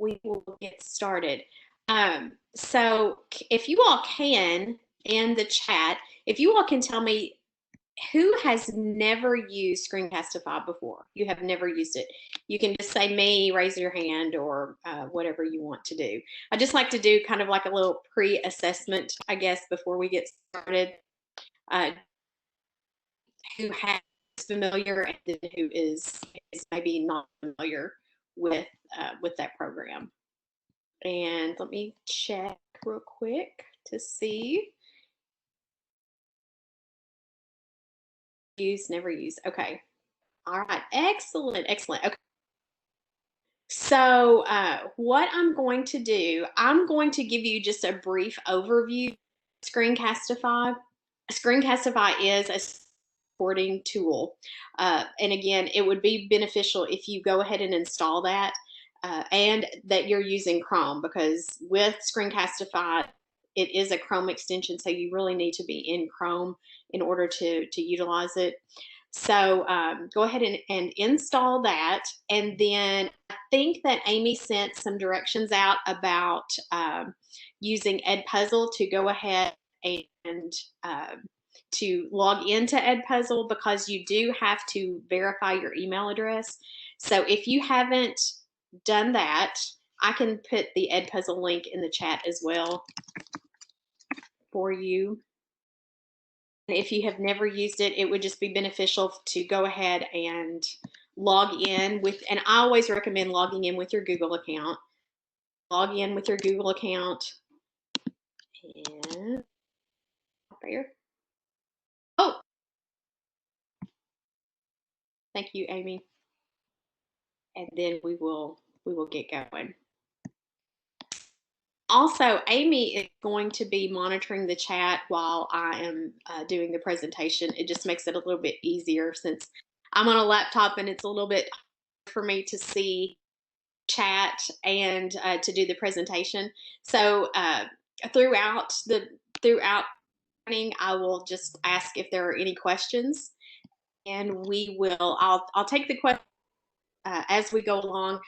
we will get started. So if you all can, in the chat, if you all can tell me who has never used Screencastify before? You have never used it. You can just say me, raise your hand, or whatever you want to do. I just like to do kind of like a little pre-assessment, I guess, before we get started. Who has familiar and then who is maybe not familiar with that program. And let me check real quick to see. Use, never use. Okay. All right. Excellent. Excellent. Okay. So what I'm going to do, I'm going to give you just a brief overview of Screencastify. Screencastify is a supporting tool. And again, it would be beneficial if you go ahead and install that and that you're using Chrome, because with Screencastify, it is a Chrome extension, so you really need to be in Chrome in order to utilize it. So go ahead and install that. And then I think that Amy sent some directions out about using Edpuzzle to go ahead and to log into Edpuzzle, because you do have to verify your email address. So if you haven't done that, I can put the Edpuzzle link in the chat as well for you. And if you have never used it, it would just be beneficial to go ahead and log in with, and I always recommend logging in with your Google account. Log in with your Google account. And there. Oh, thank you, Amy. And then we will get going. Also, Amy is going to be monitoring the chat while I am doing the presentation. It just makes it a little bit easier since I'm on a laptop and it's a little bit hard for me to see chat and to do the presentation. So throughout I will just ask if there are any questions, and I'll take the question as we go along.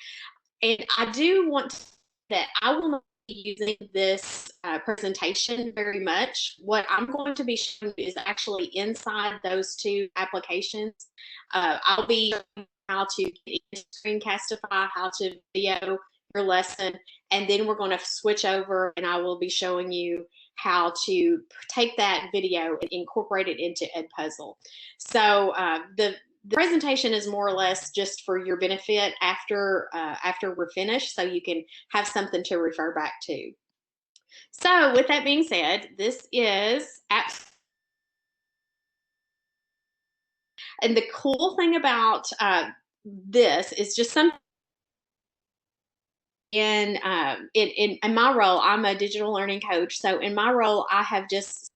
And I do want to say that I will not be using this presentation very much. What I'm going to be showing you is actually inside those two applications. I'll be showing how to get into Screencastify, how to video your lesson, and then we're going to switch over and I will be showing you how to take that video and incorporate it into Edpuzzle. So the presentation is more or less just for your benefit after we're finished, so you can have something to refer back to. So with that being said, this is and the cool thing about this is just something in my role, I'm a digital learning coach. So in my role, I have just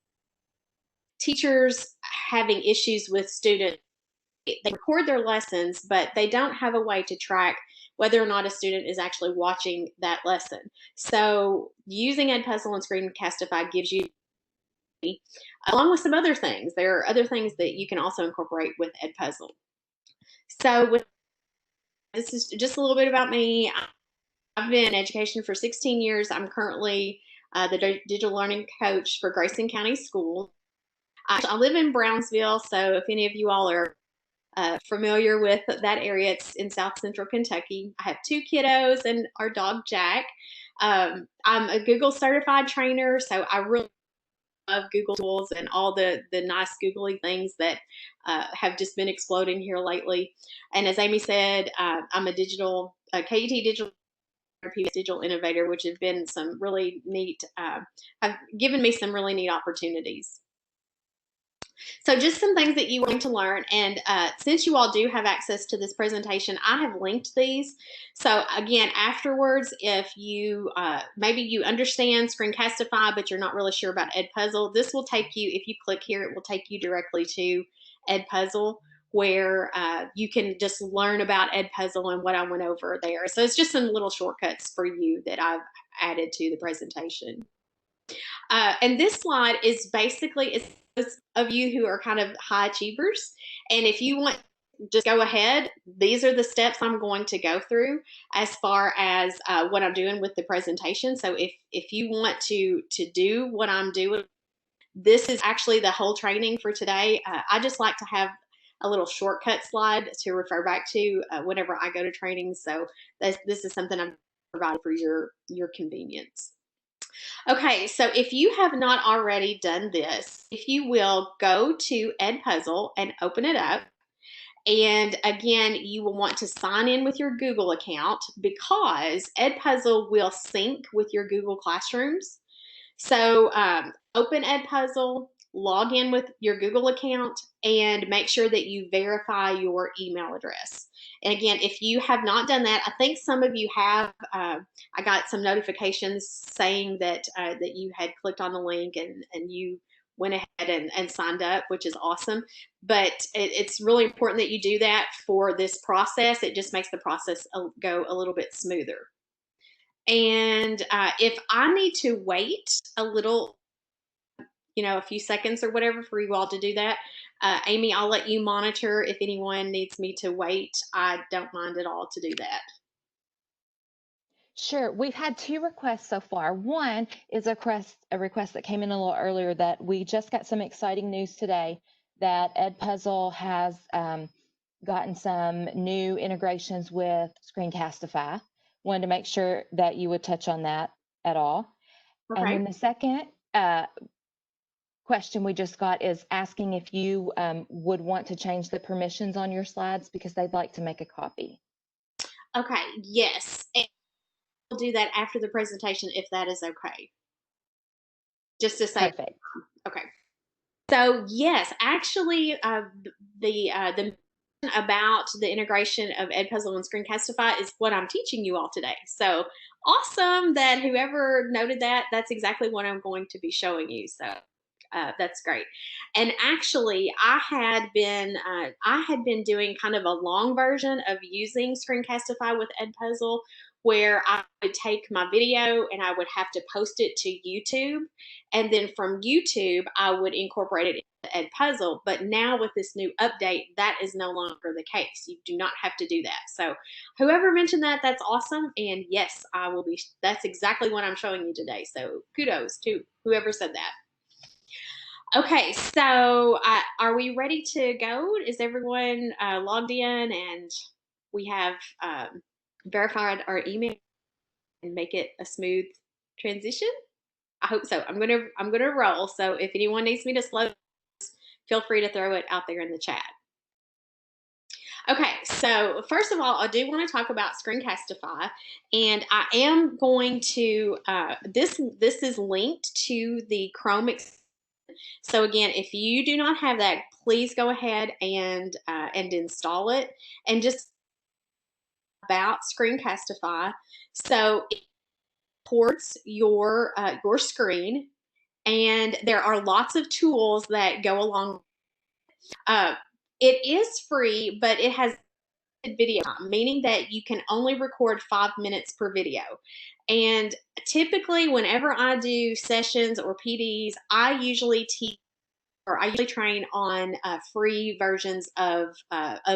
teachers having issues with students. They record their lessons, but they don't have a way to track whether or not a student is actually watching that lesson. So using Edpuzzle and Screencastify gives you, along with some other things, there are other things that you can also incorporate with Edpuzzle. So this is just a little bit about me. I've been in education for 16 years. I'm currently the digital learning coach for Grayson County Schools. I live in Brownsville, so if any of you all are familiar with that area, it's in South Central Kentucky. I have 2 kiddos and our dog Jack. I'm a Google certified trainer, so I really love Google tools and all the nice googly things that have just been exploding here lately. And as Amy said, I'm a KET digital innovator, which have been some really neat, have given me some really neat opportunities. So just some things that you want to learn, and since you all do have access to this presentation, I have linked these. So again, afterwards, if you maybe you understand Screencastify, but you're not really sure about Edpuzzle, this will take you, if you click here, it will take you directly to Edpuzzle, where you can just learn about Edpuzzle and what I went over there. So it's just some little shortcuts for you that I've added to the presentation. And this slide is basically, it's those of you who are kind of high achievers, and if you want just go ahead. These are the steps I'm going to go through as far as what I'm doing with the presentation. So if you want to do what I'm doing, this is actually the whole training for today. I just like to have a little shortcut slide to refer back to whenever I go to training. So this is something I'm providing for your convenience. Okay, so if you have not already done this, if you will go to Edpuzzle and open it up. And again, you will want to sign in with your Google account because Edpuzzle will sync with your Google Classrooms. So open Edpuzzle, log in with your Google account, and make sure that you verify your email address. And again, if you have not done that, I think some of you have. I got some notifications saying that that you had clicked on the link and you went ahead and signed up, which is awesome. But it's really important that you do that for this process. It just makes the process go a little bit smoother. And if I need to wait a little, a few seconds or whatever for you all to do that, Amy, I'll let you monitor if anyone needs me to wait. I don't mind at all to do that. Sure. We've had 2 requests so far. One is a request that came in a little earlier that we just got some exciting news today that Edpuzzle has gotten some new integrations with Screencastify. Wanted to make sure that you would touch on that at all. Okay. And then the second question we just got is asking if you would want to change the permissions on your slides because they'd like to make a copy. Okay, yes. And we'll do that after the presentation if that is okay. Just to say. Perfect. Okay. So yes, actually, the about the integration of Edpuzzle and Screencastify is what I'm teaching you all today. So awesome that whoever noted that, that's exactly what I'm going to be showing you. So that's great. And actually, I had been doing kind of a long version of using Screencastify with Edpuzzle, where I would take my video and I would have to post it to YouTube, and then from YouTube I would incorporate it into Edpuzzle. But now with this new update, that is no longer the case. You do not have to do that. So whoever mentioned that, that's awesome. And yes, I will be. That's exactly what I'm showing you today. So kudos to whoever said that. Okay, so are we ready to go? Is everyone logged in and we have verified our email and make it a smooth transition? I hope so. I'm gonna roll. So if anyone needs me to slow, feel free to throw it out there in the chat. Okay, so first of all, I do want to talk about Screencastify, and I am going to this is linked to the Chrome. So again, if you do not have that, please go ahead and install it. And just about Screencastify, so it ports your screen, and there are lots of tools that go along. It is free, but it has video time, meaning that you can only record 5 minutes per video. And typically, whenever I do sessions or PDs, I usually train on free versions of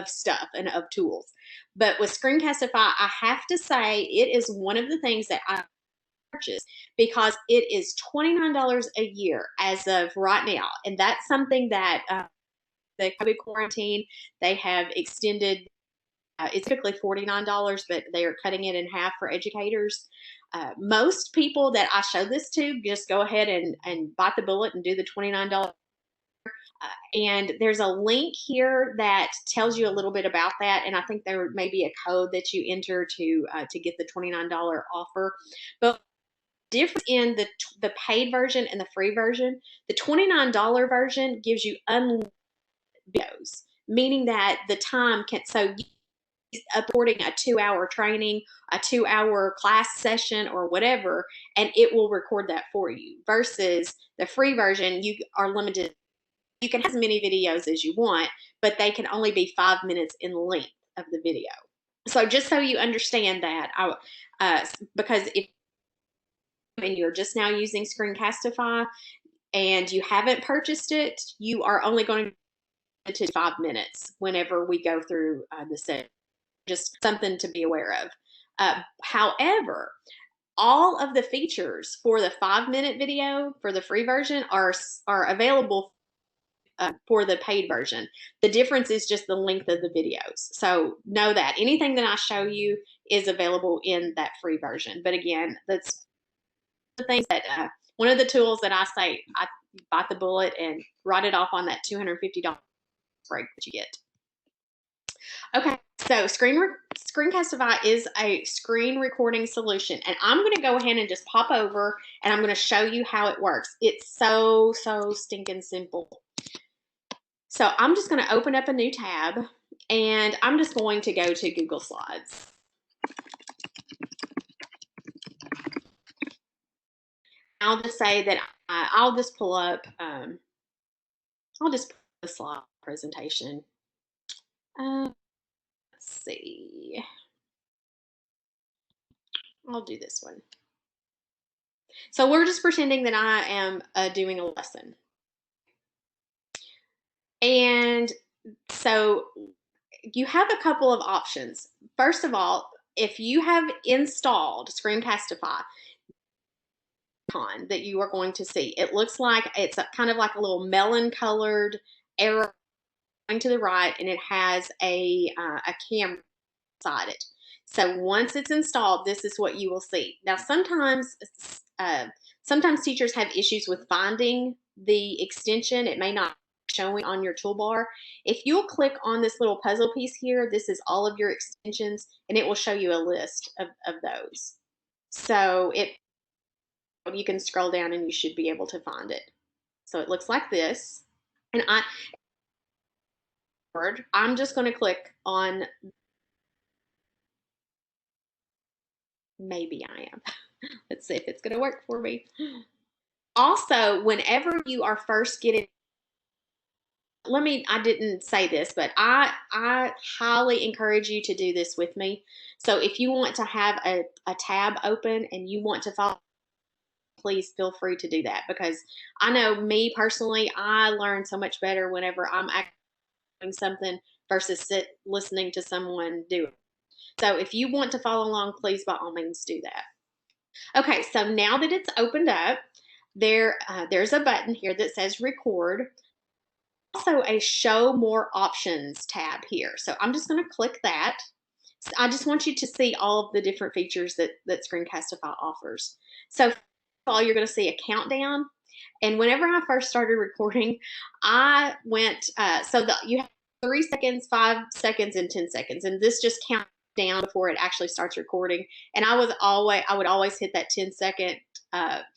stuff and of tools. But with Screencastify, I have to say it is one of the things that I purchase because it is $29 a year as of right now, and that's something that the COVID quarantine they have extended. It's typically $49, but they are cutting it in half for educators. Most people that I show this to just go ahead and bite the bullet and do the $29. And there's a link here that tells you a little bit about that. And I think there may be a code that you enter to get the $29 offer. But difference in the paid version and the free version, the $29 version gives you unlimited videos, meaning that the time can uploading a 2-hour training, a 2-hour class session or whatever, and it will record that for you. Versus the free version, you are limited. You can have as many videos as you want, but they can only be 5 minutes in length of the video. So just so you understand that, because if you're just now using Screencastify and you haven't purchased it, you are only going to to 5 minutes whenever we go through the set. Just something to be aware of. However, all of the features for the 5-minute video for the free version are available for the paid version. The difference is just the length of the videos. So know that anything that I show you is available in that free version. But again, that's the things that one of the tools that I say, I bite the bullet and write it off on that $250 break that you get. Okay, so Screencastify is a screen recording solution, and I'm going to go ahead and just pop over, and I'm going to show you how it works. It's so stinking simple. So I'm just going to open up a new tab, and I'm just going to go to Google Slides. I'll just say that I'll just pull up, I'll just put the slide presentation. Let's see. I'll do this one. So we're just pretending that I am doing a lesson. And so you have a couple of options. First of all, if you have installed Screencastify that you are going to see, it looks like it's kind of like a little melon colored arrow going to the right, and it has a camera inside it. So once it's installed, this is what you will see. Now sometimes teachers have issues with finding the extension. It may not be showing on your toolbar. If you'll click on this little puzzle piece here, this is all of your extensions, and it will show you a list of those. So you can scroll down and you should be able to find it. So it looks like this. And I'm just going to click on, maybe I am. Let's see if it's going to work for me. Also, whenever you are first getting, I didn't say this, but I highly encourage you to do this with me. So if you want to have a tab open and you want to follow, please feel free to do that, because I know me personally, I learn so much better whenever I'm actually doing something versus listening to someone do it. So if you want to follow along, please by all means do that. Okay, so now that it's opened up, there's a button here that says record. Also a show more options tab here. So I'm just going to click that. I just want you to see all of the different features that Screencastify offers. So first of all, you're going to see a countdown. And whenever I first started recording, I went, you have 3 seconds, 5 seconds, and 10 seconds. And this just counts down before it actually starts recording. And I would always hit that 10-second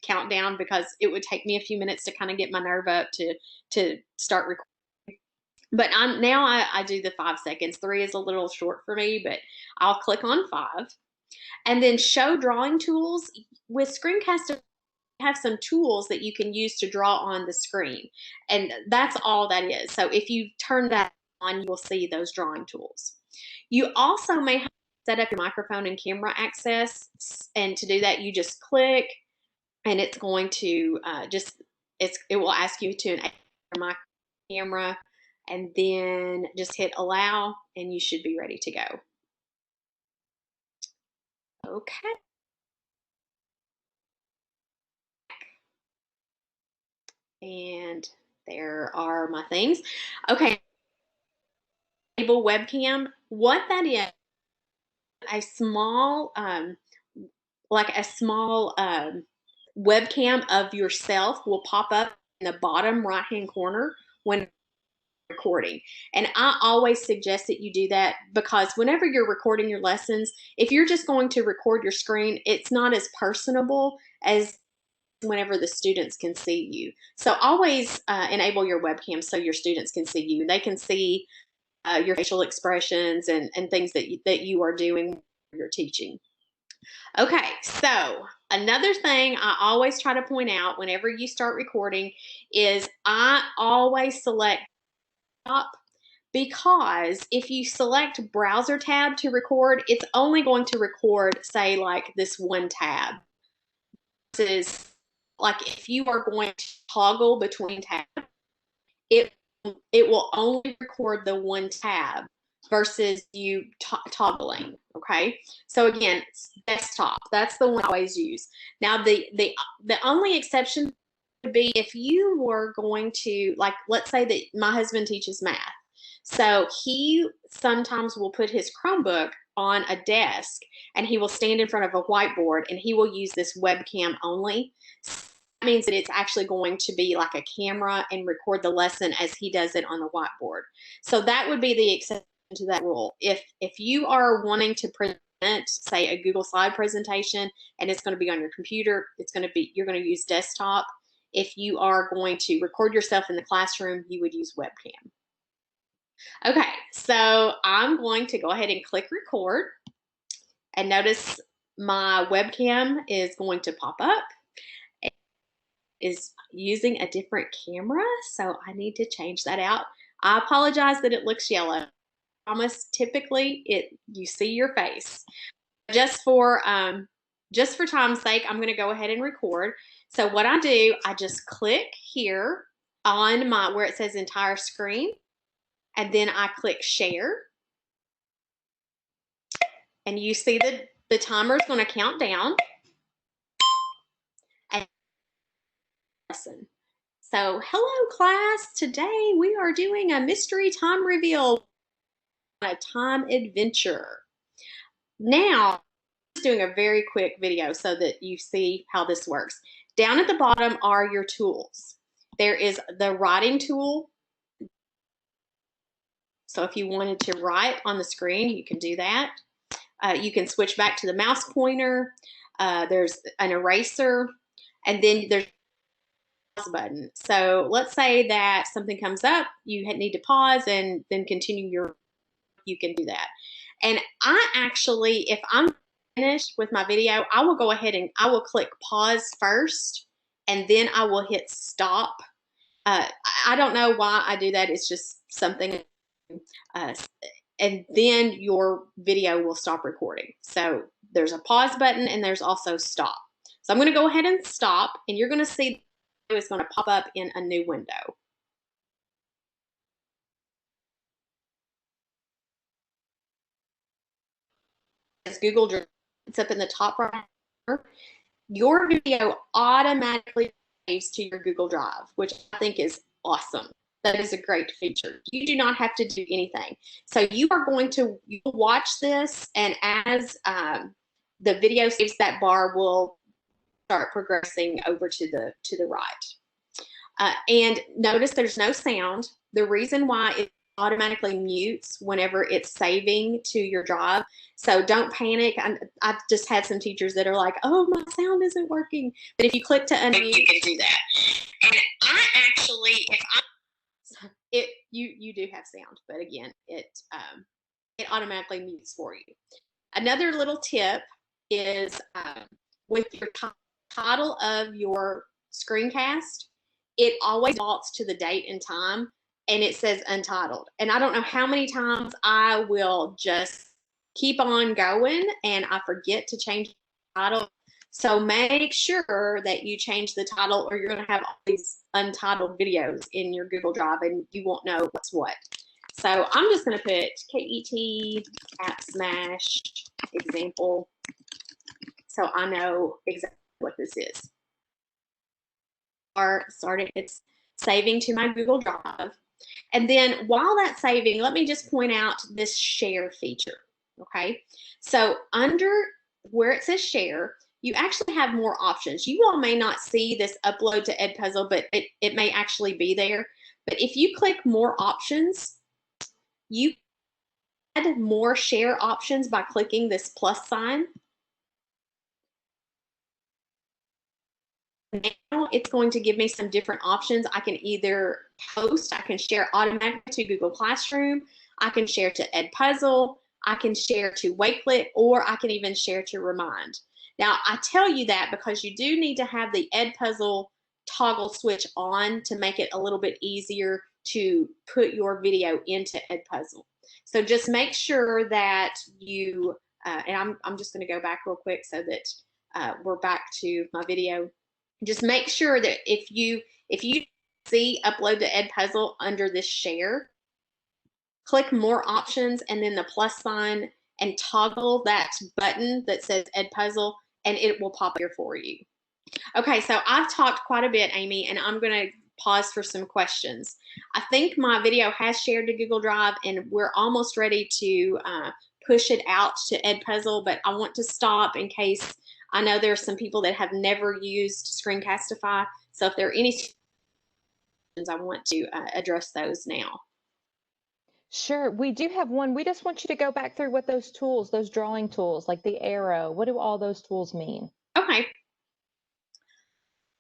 countdown, because it would take me a few minutes to kind of get my nerve up to start recording. But now I do the 5 seconds. 3 is a little short for me, but I'll click on 5. And then show drawing tools. With Screencastify, you have some tools that you can use to draw on the screen. And that's all that is. So if you turn that on, you will see those drawing tools. You also may have to set up your microphone and camera access. And to do that, you just click, and it's going to it will ask you to enable my camera, and then just hit allow, and you should be ready to go. Okay. And there are my things. Okay. Enable webcam. What that is, a small, webcam of yourself will pop up in the bottom right-hand corner when recording. And I always suggest that you do that, because whenever you're recording your lessons, if you're just going to record your screen, it's not as personable as whenever the students can see you. So always enable your webcam so your students can see you. They can see your facial expressions and things that you are doing when you're teaching. Okay, so another thing I always try to point out whenever you start recording is I always select up, because if you select browser tab to record, it's only going to record, say, like this one tab. Versus, like, if you are going to toggle between tabs, it it will only record the one tab versus you toggling. Okay, so again, it's desktop. That's the one I always use. Now the only exception would be if you were going to, like, let's say that my husband teaches math, so he sometimes will put his Chromebook on a desk and he will stand in front of a whiteboard and he will use this webcam only. That means that it's actually going to be like a camera and record the lesson as he does it on the whiteboard. So that would be the exception to that rule. If you are wanting to present, say, a Google slide presentation and it's going to be on your computer, you're going to use desktop. If you are going to record yourself in the classroom, you would use webcam. Okay, so I'm going to go ahead and click record, and notice my webcam is going to pop up. It is using a different camera, so I need to change that out. I apologize that it looks yellow. I promise, typically you see your face. Just for time's sake, I'm going to go ahead and record. So what I do, I just click here on where it says entire screen, and then I click share. And you see the timer is going to count down. And listen. So, hello class. Today we are doing a mystery time reveal on a time adventure. Now, I'm just doing a very quick video so that you see how this works. Down at the bottom are your tools. There is the writing tool. So if you wanted to write on the screen, you can do that. You can switch back to the mouse pointer. There's an eraser, and then there's a pause button. So let's say that something comes up, you need to pause and then continue you can do that. And I actually, if I'm finished with my video, I will go ahead and I will click pause first, and then I will hit stop. I don't know why I do that. It's just something. And then your video will stop recording. So there's a pause button and there's also stop. So I'm going to go ahead and stop, and you're going to see it's going to pop up in a new window. It's Google Drive. It's up in the top right corner. Your video automatically saves to your Google Drive, which I think is awesome. That is a great feature. You do not have to do anything. So you are going to watch this, and as the video saves, that bar will start progressing over to the right. And notice there's no sound. The reason why it automatically mutes whenever it's saving to your drive. So don't panic. I've just had some teachers that are like, oh, my sound isn't working. But if you click to unmute, you can do that. And I actually, you do have sound, but again, it automatically mutes for you. Another little tip is with your title of your screencast, it always defaults to the date and time, and it says untitled. And I don't know how many times I will just keep on going and I forget to change the title. So make sure that you change the title, or you're going to have all these untitled videos in your Google Drive and you won't know what's what. So I'm just going to put KET App Smash example so I know exactly what this is. It's saving to my Google Drive. And then while that's saving, let me just point out this share feature. Okay, so under where it says share, you actually have more options. You all may not see this upload to Edpuzzle, but it may actually be there. But if you click more options, you add more share options by clicking this plus sign. Now it's going to give me some different options. I can either post, I can share automatically to Google Classroom, I can share to Edpuzzle, I can share to Wakelet, or I can even share to Remind. Now, I tell you that because you do need to have the Edpuzzle toggle switch on to make it a little bit easier to put your video into Edpuzzle. So just make sure that you, and I'm just going to go back real quick so that we're back to my video. Just make sure that if you see Upload to Edpuzzle under this Share. Click More Options and then the plus sign and toggle that button that says Edpuzzle, and it will pop here for you. Okay, so I've talked quite a bit, Amy, and I'm going to pause for some questions. I think my video has shared to Google Drive, and we're almost ready to push it out to Edpuzzle, but I want to stop in case I know there are some people that have never used Screencastify. So if there are any questions, I want to address those now. Sure, we do have one. We just want you to go back through what those tools, those drawing tools, like the arrow, what do all those tools mean? Okay.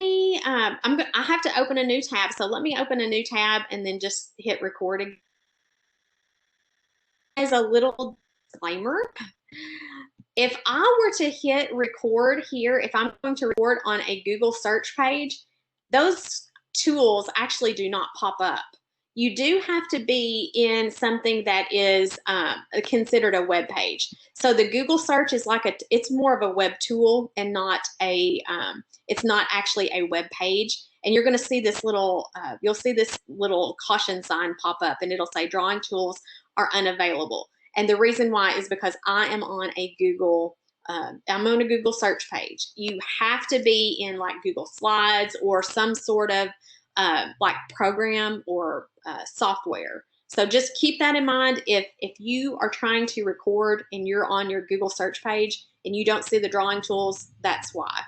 I have to open a new tab, so let me open a new tab and then just hit recording. As a little disclaimer, if I were to hit record here, if I'm going to record on a Google search page, those tools actually do not pop up. You do have to be in something that is considered a web page. So the Google search is like it's more of a web tool and not a, it's not actually a web page. And you're going to see this little, you'll see this little caution sign pop up, and it'll say drawing tools are unavailable. And the reason why is because I am on a Google, I'm on a Google search page. You have to be in like Google Slides or some sort of like program or software. So just keep that in mind. If you are trying to record and you're on your Google search page and you don't see the drawing tools, that's why.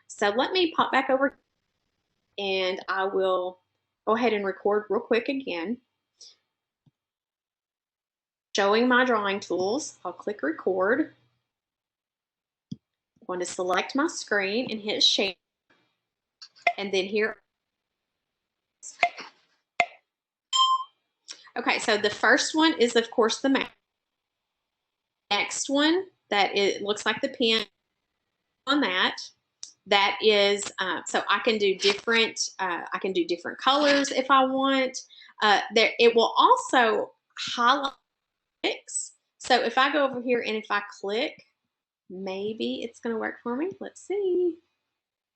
So let me pop back over and I will go ahead and record real quick again. Showing my drawing tools, I'll click record. I'm going to select my screen and hit share. And then here. Okay, so the first one is of course the map. Next one that it looks like the pen on that. That is so I can do different. I can do different colors if I want. There, it will also highlight. So if I go over here and if I click, maybe it's going to work for me. Let's see.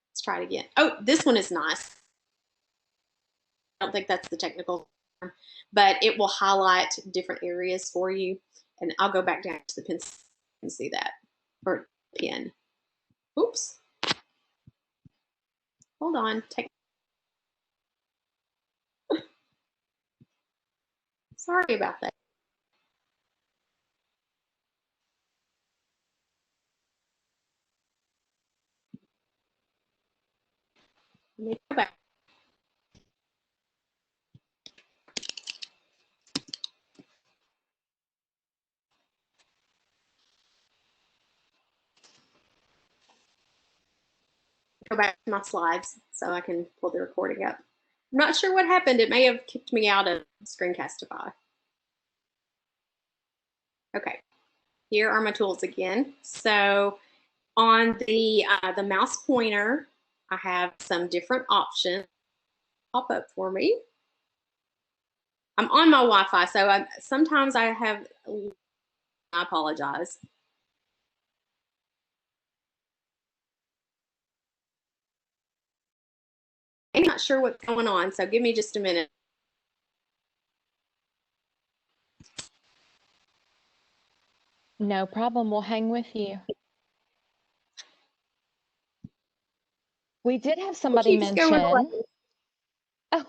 Let's try it again. Oh, this one is nice. I don't think that's the technical term, but it will highlight different areas for you. And I'll go back down to the pencil and see that, or pen. Oops. Hold on. Sorry about that. Let me go back. Go back to my slides so I can pull the recording up. I'm not sure what happened. It may have kicked me out of Screencastify. Okay, here are my tools again. So on the mouse pointer, I have some different options pop up for me. I'm on my Wi-Fi, so sometimes I have, I apologize. I'm not sure what's going on, so give me just a minute. No problem. We'll hang with you. We did have somebody mention. Oh,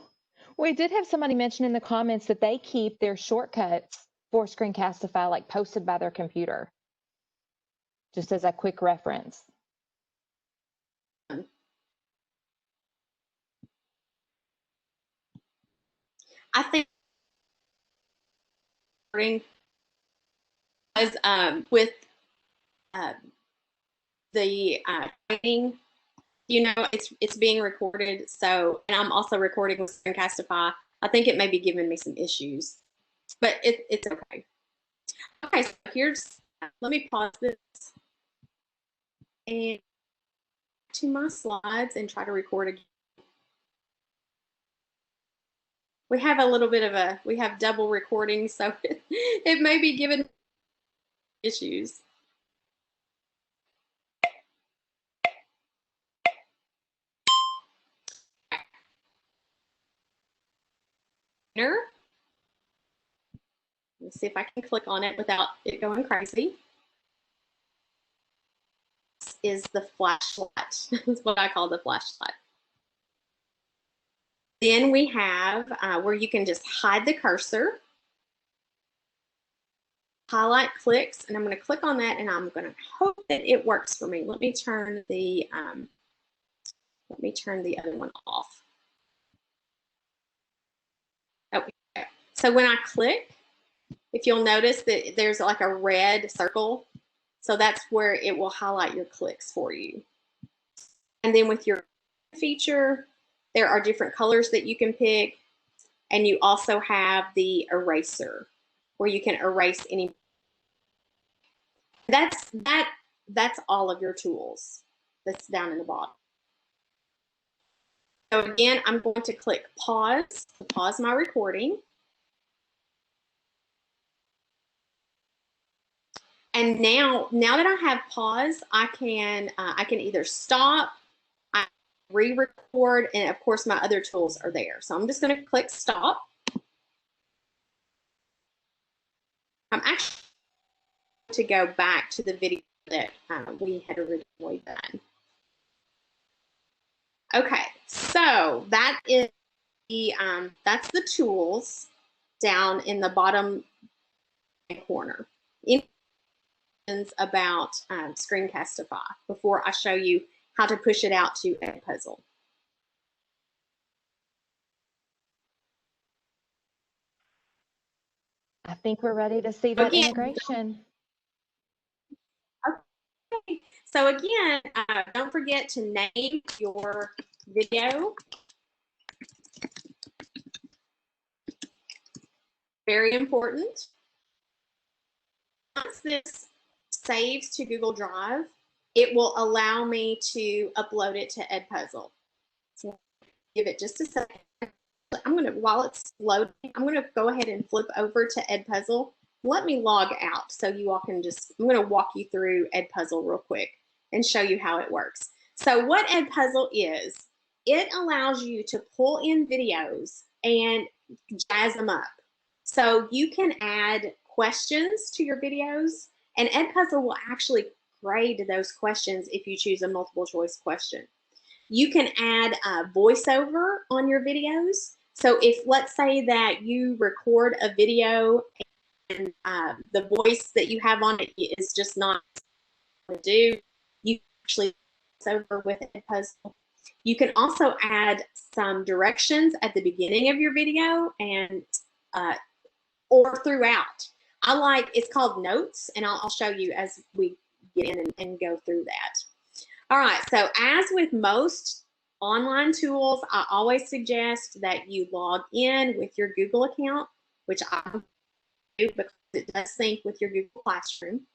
we did have somebody mention in the comments that they keep their shortcuts for Screencastify like posted by their computer, just as a quick reference. I think with the training, you know, it's being recorded. So, and I'm also recording with Screencastify. I think it may be giving me some issues, but it's okay. Okay, so here's, let me pause this and to my slides and try to record again. We have a little bit of we have double recording, so it may be giving issues. Let's see if I can click on it without it going crazy. This is the flashlight. That's what I call the flashlight. Then we have where you can just hide the cursor, highlight clicks, and I'm going to click on that, and I'm going to hope that it works for me. Let me turn the other one off. Okay. So when I click, if you'll notice that there's like a red circle, so that's where it will highlight your clicks for you. And then with your feature, there are different colors that you can pick, and you also have the eraser where you can erase any. That's all of your tools that's down in the bottom. So again, I'm going to click pause to pause my recording. And now that I have pause, I can either stop, I re-record, and of course my other tools are there. So I'm just going to click stop. I'm actually going to go back to the video that we had originally done. Okay, so that is the that's the tools down in the bottom corner. About Screencastify before I show you how to push it out to Edpuzzle. I think we're ready to see that integration. Okay, so again, don't forget to name your video. Very important. Once this saves to Google Drive, it will allow me to upload it to Edpuzzle. So give it just a second. While it's loading, I'm gonna go ahead and flip over to Edpuzzle. Let me log out so you all can I'm gonna walk you through Edpuzzle real quick and show you how it works. So what Edpuzzle is, it allows you to pull in videos and jazz them up. So you can add questions to your videos, and Edpuzzle will actually grade those questions if you choose a multiple choice question. You can add a voiceover on your videos. So if, let's say that you record a video and the voice that you have on it is just not to do, you can actually voice over with Edpuzzle. You can also add some directions at the beginning of your video and or throughout. It's called notes, and I'll show you as we get in and go through that. All right, so as with most online tools, I always suggest that you log in with your Google account, which I do because it does sync with your Google Classroom.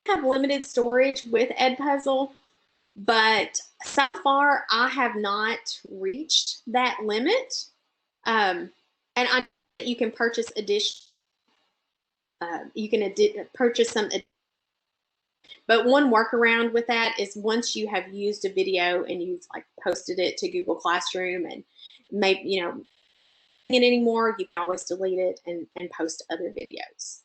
I have limited storage with Edpuzzle, but so far I have not reached that limit. And you can purchase purchase some. But one workaround with that is once you have used a video and you've like posted it to Google Classroom and maybe it anymore, you can always delete it and post other videos.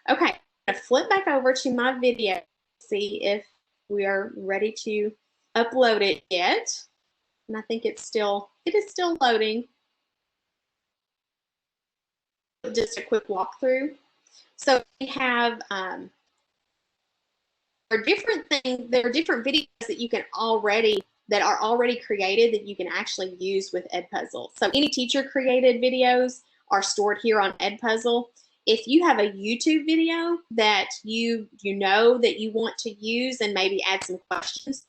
Okay, I'm gonna flip back over to my video, see if we are ready to upload it yet. And I think it is still loading. Just a quick walkthrough. So we have there are different videos that you can that are already created that you can actually use with Edpuzzle. So any teacher created videos are stored here on Edpuzzle. If you have a YouTube video that you know that you want to use and maybe add some questions,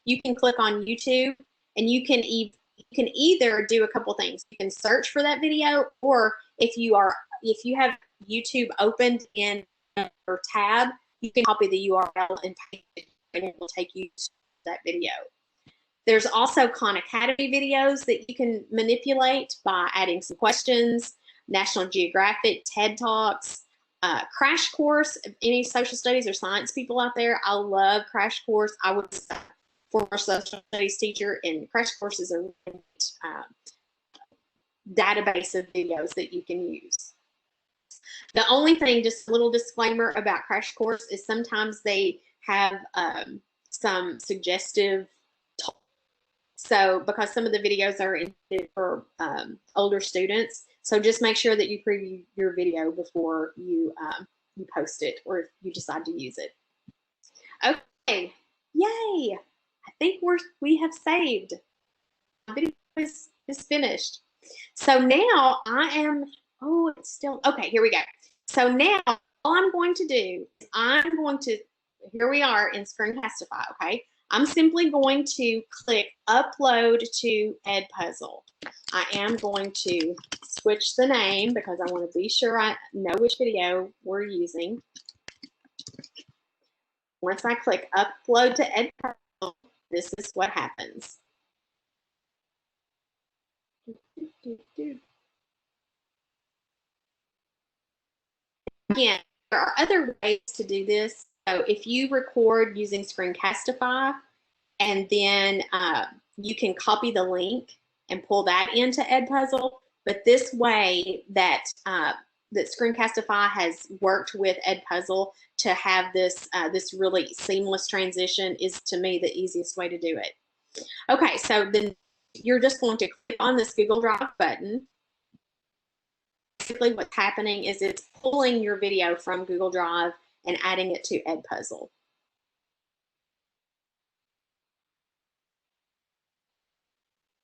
you can click on YouTube and you can either do a couple things. You can search for that video, or if you have YouTube opened in your tab, you can copy the URL and paste it, and it will take you to that video. There's also Khan Academy videos that you can manipulate by adding some questions, National Geographic, TED Talks, Crash Course. Any social studies or science people out there, I love Crash Course. I would say former social studies teacher, and Crash Course is a database of videos that you can use. The only thing, just a little disclaimer about Crash Course, is sometimes they have some suggestive talk. So because some of the videos are intended for older students, so just make sure that you preview your video before you post it, or if you decide to use it. Okay, yay! I think we have saved. My video is finished. So now I am. Oh, it's still okay. Here we go. So now all I'm going to do is here we are in Screencastify, okay? I'm simply going to click upload to Edpuzzle. I am going to switch the name because I want to be sure I know which video we're using. Once I click upload to Edpuzzle, this is what happens. Again, there are other ways to do this. So if you record using Screencastify, and then you can copy the link and pull that into Edpuzzle. But this way that Screencastify has worked with Edpuzzle to have this this really seamless transition is, to me, the easiest way to do it. Okay, so then you're just going to click on this Google Drive button. Basically what's happening is it's pulling your video from Google Drive and adding it to Edpuzzle.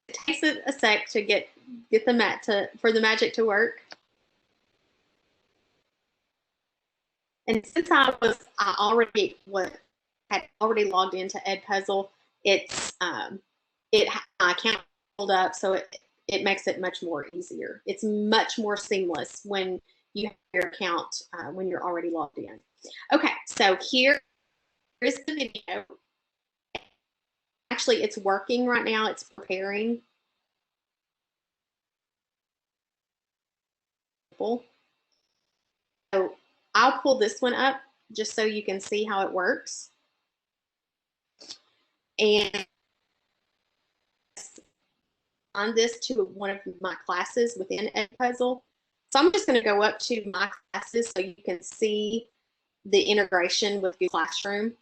It takes a sec to get for the magic to work. And since I had already logged into Edpuzzle, my account pulled up, so it makes it much more easier. It's much more seamless when you have your account when you're already logged in. Okay, so here is the video. Actually, it's working right now. It's preparing. So I'll pull this one up just so you can see how it works. And on this to one of my classes within Edpuzzle. So I'm just going to go up to my classes so you can see the integration with Google Classroom.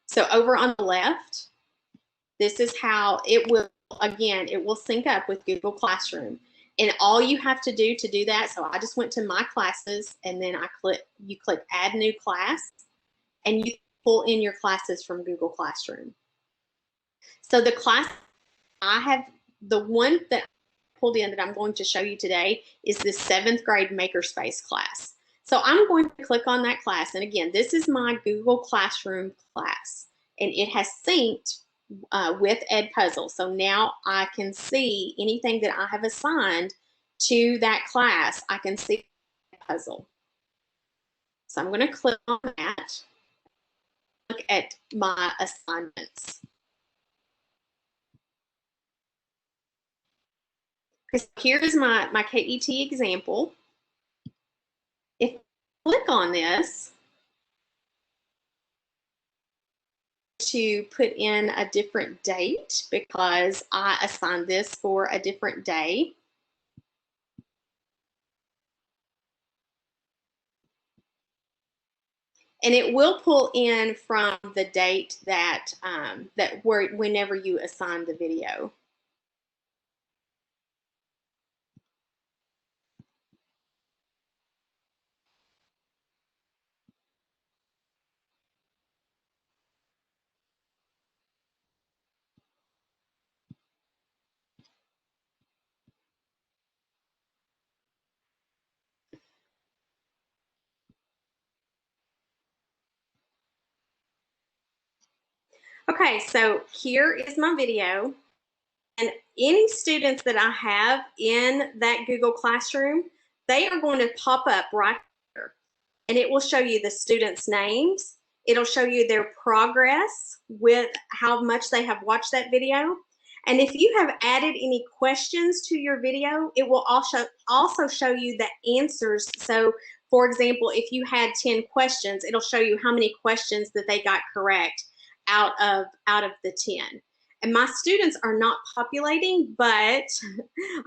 So over on the left, this is how it will, again, it will sync up with Google Classroom. And all you have to do that, so I just went to my classes, and then you click add new class, and you pull in your classes from Google Classroom. So the class the one that I pulled in that I'm going to show you today is this 7th grade Makerspace class. So I'm going to click on that class, and again, this is my Google Classroom class, and it has synced with Edpuzzle. So now I can see anything that I have assigned to that class. I can see Edpuzzle. So I'm going to click on that. Look at my assignments. Here is my KET example. If I click on this to put in a different date, because I assigned this for a different day. And it will pull in from the date that whenever you assign the video. Okay, so here is my video, and any students that I have in that Google Classroom, they are going to pop up right here, and it will show you the students' names. It'll show you their progress with how much they have watched that video. And if you have added any questions to your video, it will also show you the answers. So, for example, if you had 10 questions, it'll show you how many questions that they got correct. out of the 10. And my students are not populating, but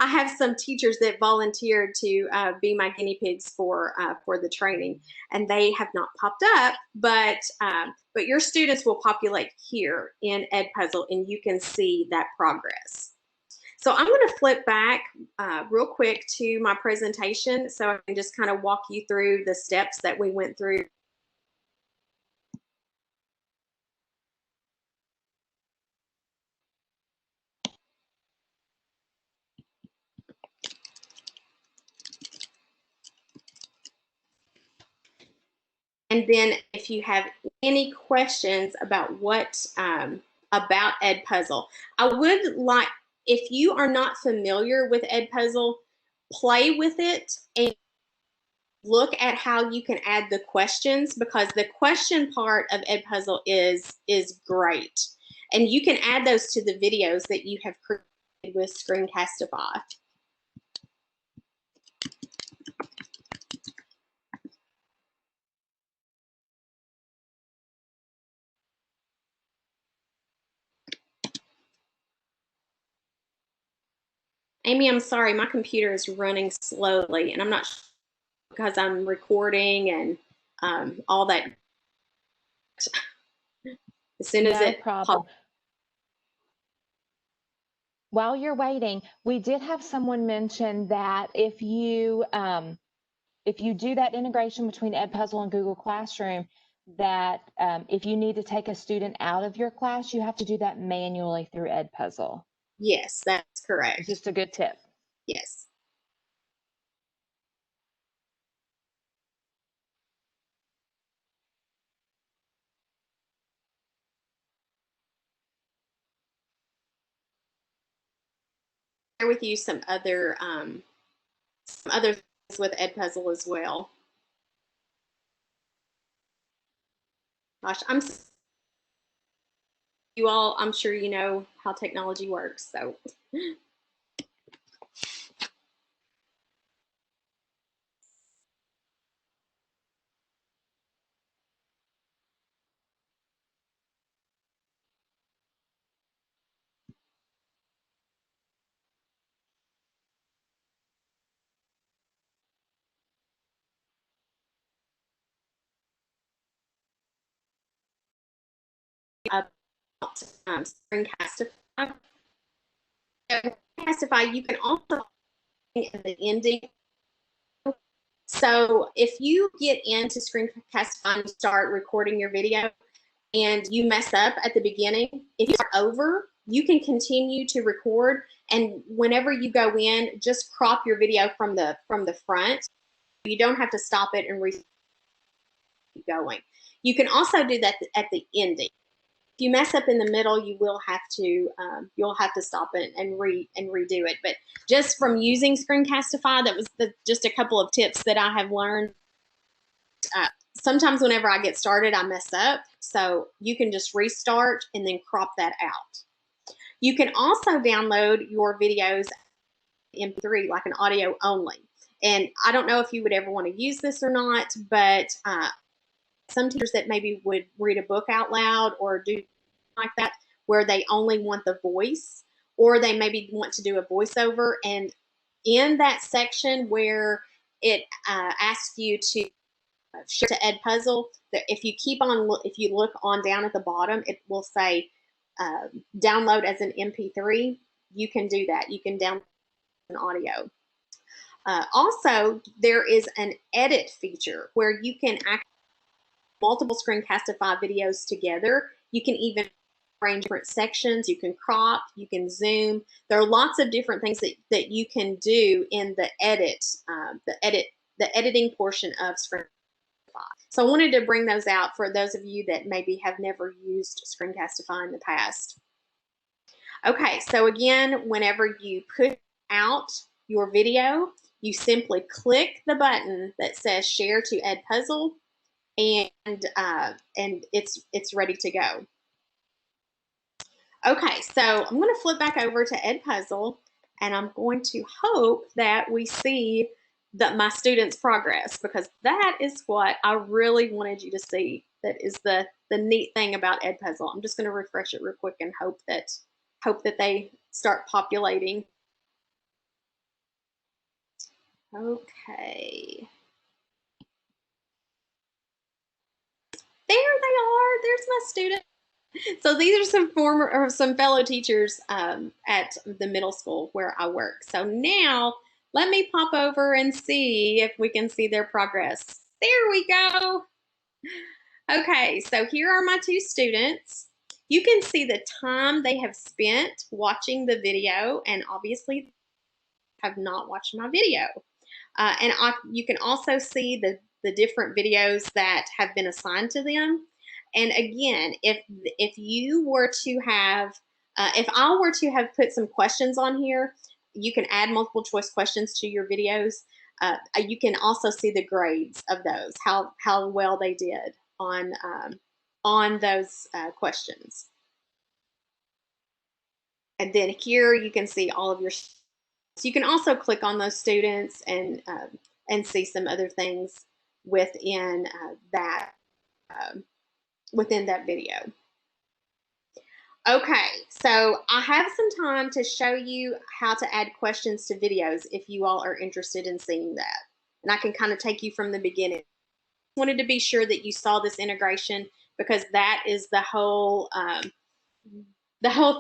I have some teachers that volunteered to be my guinea pigs for the training, and they have not popped up. But your students will populate here in Edpuzzle, and you can see that progress. So I'm going to flip back real quick to my presentation so I can just kind of walk you through the steps that we went through. And then if you have any questions about about Edpuzzle, I would like, if you are not familiar with Edpuzzle, play with it and look at how you can add the questions, because the question part of Edpuzzle is great. And you can add those to the videos that you have created with Screencastify. Amy, I'm sorry, my computer is running slowly, and I'm not sure because I'm recording and all that. As soon as No problem. While you're waiting, we did have someone mention that if you do that integration between Edpuzzle and Google Classroom, that if you need to take a student out of your class, you have to do that manually through Edpuzzle. Yes, that's correct. Just a good tip. Yes. Share with you some other things with Edpuzzle as well. Gosh, you all, I'm sure you know how technology works, so. About Screencastify. Screencastify, you can also in the ending. So if you get into Screencastify and start recording your video and you mess up at the beginning, if you start over, you can continue to record, and whenever you go in, just crop your video from the front. You don't have to stop it and keep going. You can also do that at the ending. If you mess up in the middle, you will have to you'll have to stop it and redo it. But just from using Screencastify, that was just a couple of tips that I have learned. Sometimes whenever I get started, I mess up, so you can just restart and then crop that out. You can also download your videos in MP3, like an audio only. And I don't know if you would ever want to use this or not, but some teachers that maybe would read a book out loud or do like that, where they only want the voice, or they maybe want to do a voiceover, and in that section where it asks you to share to Edpuzzle, that if you look on down at the bottom, it will say download as an MP3. You can do that. You can download an audio. Also, there is an edit feature where you can actually multiple Screencastify videos together. You can even arrange different sections. You can crop, you can zoom. There are lots of different things that you can do in the editing portion of Screencastify. So I wanted to bring those out for those of you that maybe have never used Screencastify in the past. Okay, so again, whenever you put out your video, you simply click the button that says Share to Edpuzzle, and it's ready to go. Okay, so I'm going to flip back over to Edpuzzle, and I'm going to hope that we see my students' progress, because that is what I really wanted you to see. that is the neat thing about Edpuzzle. I'm just going to refresh it real quick and hope that they start populating. Okay. There they are. There's my student. So these are some fellow teachers at the middle school where I work. So now let me pop over and see if we can see their progress. There we go. Okay, so here are my two students. You can see the time they have spent watching the video, and obviously have not watched my video. You can also see the different videos that have been assigned to them. And again, if you were to have, if I were to have put some questions on here, you can add multiple choice questions to your videos. You can also see the grades of those, how well they did on those questions. And then here you can see all of your. So you can also click on those students and see some other things within within that video. Okay, so I have some time to show you how to add questions to videos if you all are interested in seeing that. And I can kind of take you from the beginning. I wanted to be sure that you saw this integration because that is the whole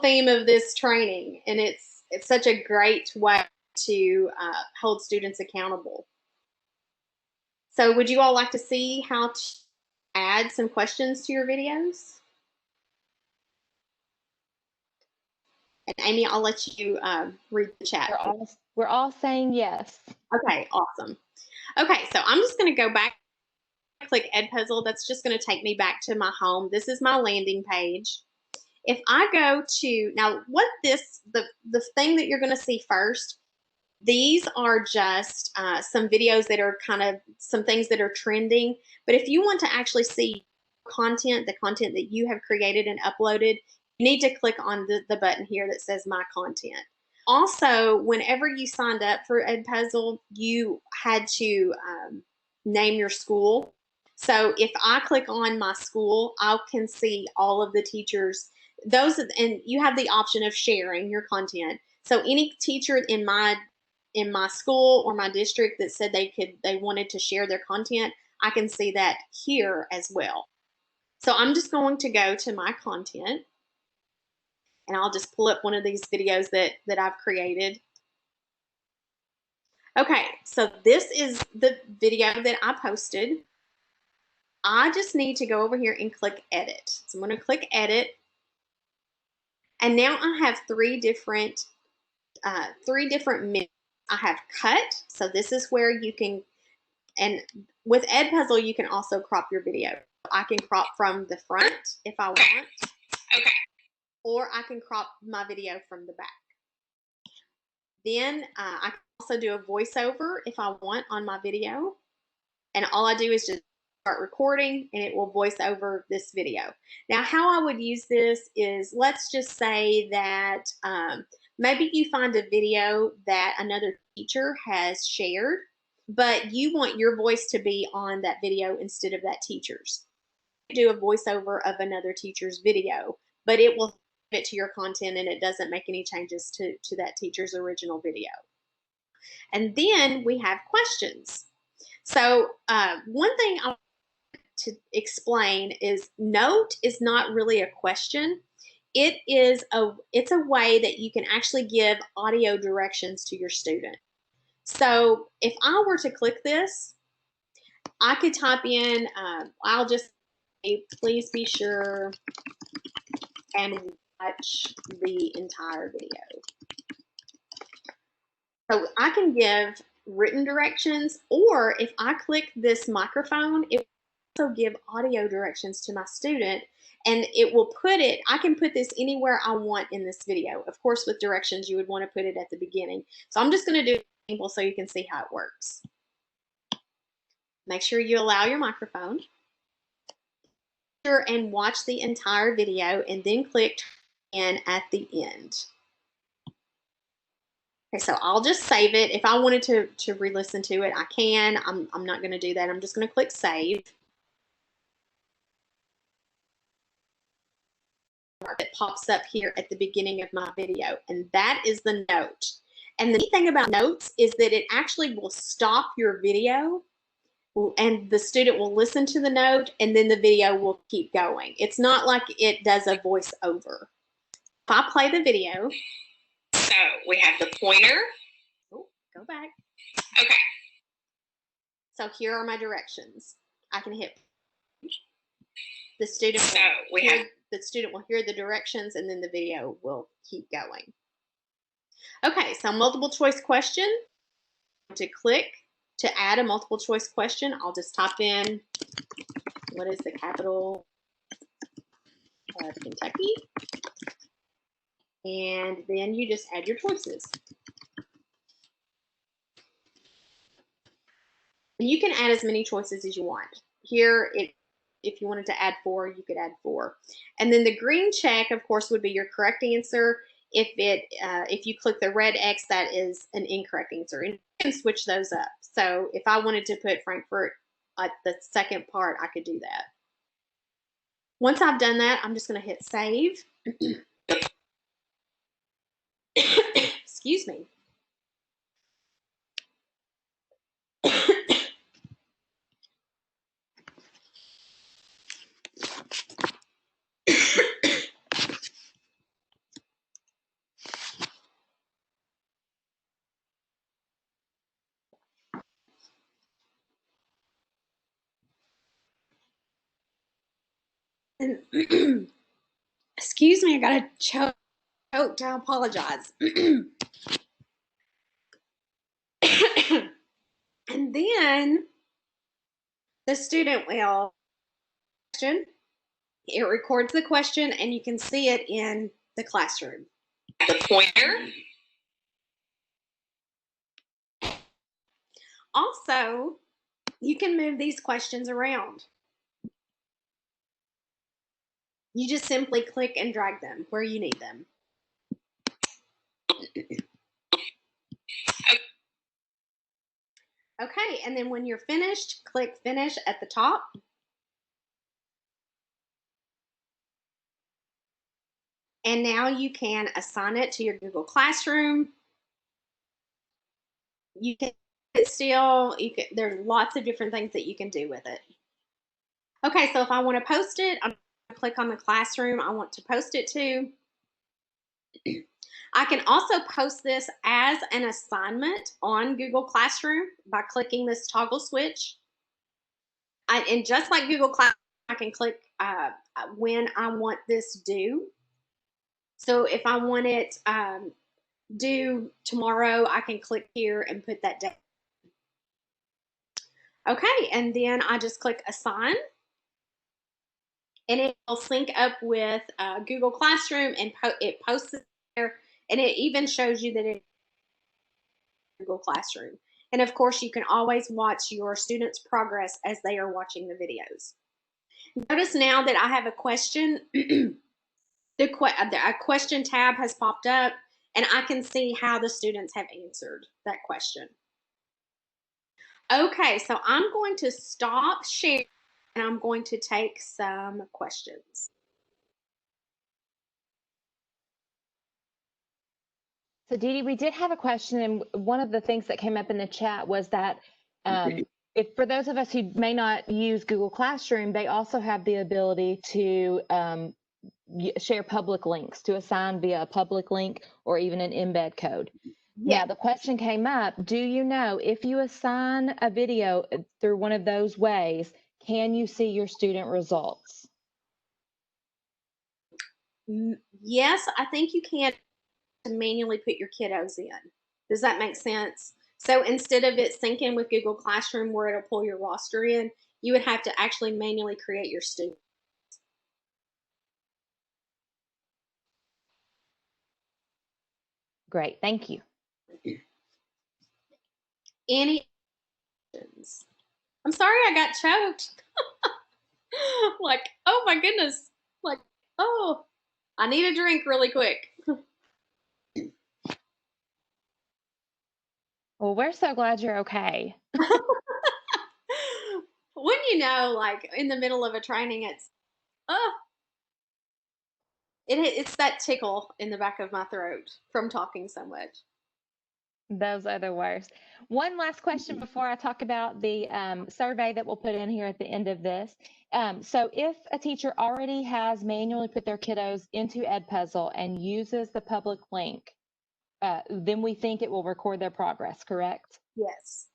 theme of this training, and it's such a great way to hold students accountable. So would you all like to see how to add some questions to your videos? And Amy, I'll let you read the chat. We're all saying yes. Okay, awesome. Okay, so I'm just going to go back, click Edpuzzle. That's just going to take me back to my home. This is my landing page. If I go to, now what the thing that you're going to see first, these are just some videos that are kind of some things that are trending. But if you want to actually see content, the content that you have created and uploaded, you need to click on the button here that says My Content. Also, whenever you signed up for Edpuzzle, you had to name your school. So if I click on my school, I can see all of the teachers. And you have the option of sharing your content. So any teacher in my school or my district that said they wanted to share their content, I can see that here as well. So I'm just going to go to my content and I'll just pull up one of these videos that I've created. Okay, so this is the video that I posted. I just need to go over here and click edit. So I'm going to click edit. And now I have three different menus. I have cut. So this is where you can, and with Edpuzzle, you can also crop your video. I can crop from the front if I want. Okay. Or I can crop my video from the back. Then I can also do a voiceover if I want on my video. And all I do is just start recording and it will voice over this video. Now, how I would use this is, let's just say that maybe you find a video that another teacher has shared, but you want your voice to be on that video instead of that teacher's. You do a voiceover of another teacher's video, but it will fit to your content and it doesn't make any changes to that teacher's original video. And then we have questions. So one thing I want to explain is note is not really a question. It's a way that you can actually give audio directions to your student. So if I were to click this, I could type in, I'll just say, please be sure and watch the entire video. So I can give written directions, or if I click this microphone, it will also give audio directions to my student, and it will I can put this anywhere I want in this video. Of course, with directions, you would want to put it at the beginning. So I'm just going to do an example so you can see how it works. Make sure you allow your microphone. And watch the entire video, and then click in at the end. Okay, so I'll just save it. If I wanted to re-listen to it, I can. I'm not going to do that. I'm just going to click save. mark that pops up here at the beginning of my video, and that is the note. And the neat thing about notes is that it actually will stop your video, and the student will listen to the note, and then the video will keep going. It's not like it does a voiceover. If I play the video, so we have the pointer. Oh, go back. Okay. So here are my directions. I can hit. The student the student will hear the directions, and then the video will keep going. Okay, so multiple choice question. To click to add a multiple choice question, I'll just type in, what is the capital of Kentucky? And then you just add your choices. And you can add as many choices as you want. Here, if you wanted to add 4, you could add 4. And then the green check, of course, would be your correct answer. If you click the red X, that is an incorrect answer. And you can switch those up. So if I wanted to put Frankfurt at the second part, I could do that. Once I've done that, I'm just going to hit save. Excuse me. Excuse me, I got a choke. I apologize. And then the student will question. It records the question, and you can see it in the classroom. The pointer. Also, you can move these questions around. You just simply click and drag them where you need them. Okay, and then when you're finished, click Finish at the top. And now you can assign it to your Google Classroom. You can there's lots of different things that you can do with it. Okay, so if I want to post it, I'm going to click on the classroom I want to post it to. I can also post this as an assignment on Google Classroom by clicking this toggle switch. And just like Google Classroom, I can click when I want this due. So if I want it due tomorrow, I can click here and put that date. Okay, and then I just click Assign. And it will sync up with Google Classroom, and it posts it there, and it even shows you that it's Google Classroom. And of course, you can always watch your students' progress as they are watching the videos. Notice now that I have a question. A question tab has popped up, and I can see how the students have answered that question. Okay, so I'm going to stop sharing, and I'm going to take some questions. So Dee Dee, we did have a question, and one of the things that came up in the chat was that if for those of us who may not use Google Classroom, they also have the ability to share public links, to assign via a public link or even an embed code. Yeah. Now, the question came up, do you know if you assign a video through one of those ways, can you see your student results? Yes, I think you can manually put your kiddos in. Does that make sense? So instead of it syncing with Google Classroom where it'll pull your roster in, you would have to actually manually create your student. Great, thank you. Any questions? I'm sorry I got choked. Like, oh my goodness. Like, oh, I need a drink really quick. Well, we're so glad you're okay. When you know, like in the middle of a training, it's, oh, It's that tickle in the back of my throat from talking so much. Those are the worst. One last question before I talk about the survey that we'll put in here at the end of this. So if a teacher already has manually put their kiddos into Edpuzzle and uses the public link, then we think it will record their progress, correct? Yes.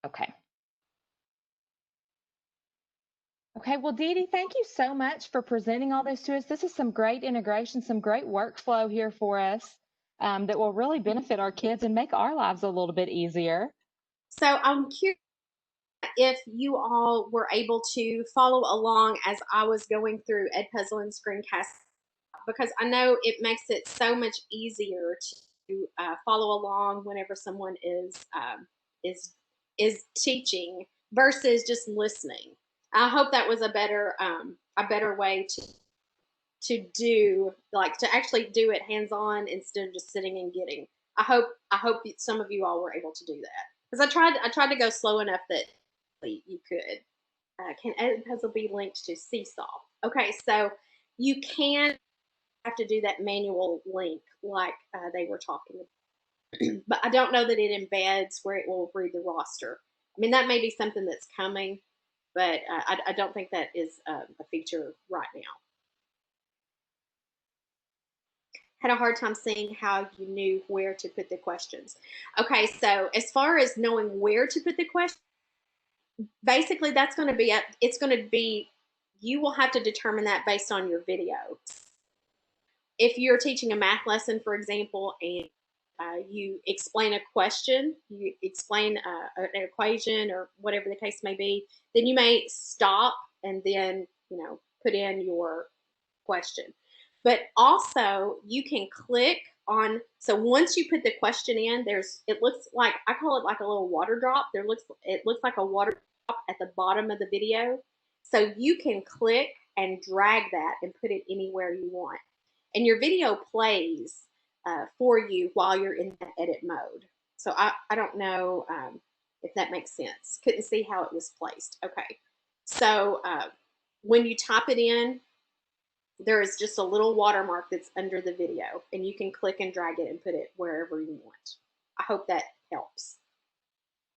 Okay. Okay, well, Dee Dee, thank you so much for presenting all this to us. This is some great integration, some great workflow here for us that will really benefit our kids and make our lives a little bit easier. So I'm curious if you all were able to follow along as I was going through Edpuzzle and Screencast, because I know it makes it so much easier to follow along whenever someone is is teaching versus just listening. I hope that was a better way to like to actually do it hands on instead of just sitting and getting. I hope some of you all were able to do that because I tried to go slow enough that you could. Can Edpuzzle be linked to Seesaw? Okay, so you can have to do that manual link like they were talking about. But I don't know that it embeds where it will read the roster. I mean, that may be something that's coming, but I don't think that is a feature right now. Had a hard time seeing how you knew where to put the questions. Okay, so as far as knowing where to put the question, basically that's going to be it's going to be, you will have to determine that based on your video. If you're teaching a math lesson, for example, and you explain a question, you explain an equation or whatever the case may be, then you may stop and then put in your question. But also you can click on, so once you put the question in, it looks like, I call it like a little water drop. It looks like a water drop at the bottom of the video. So you can click and drag that and put it anywhere you want. And your video plays for you while you're in that edit mode. So I don't know if that makes sense. Couldn't see how it was placed. Okay. So when you type it in, there is just a little watermark that's under the video, and you can click and drag it and put it wherever you want. I hope that helps.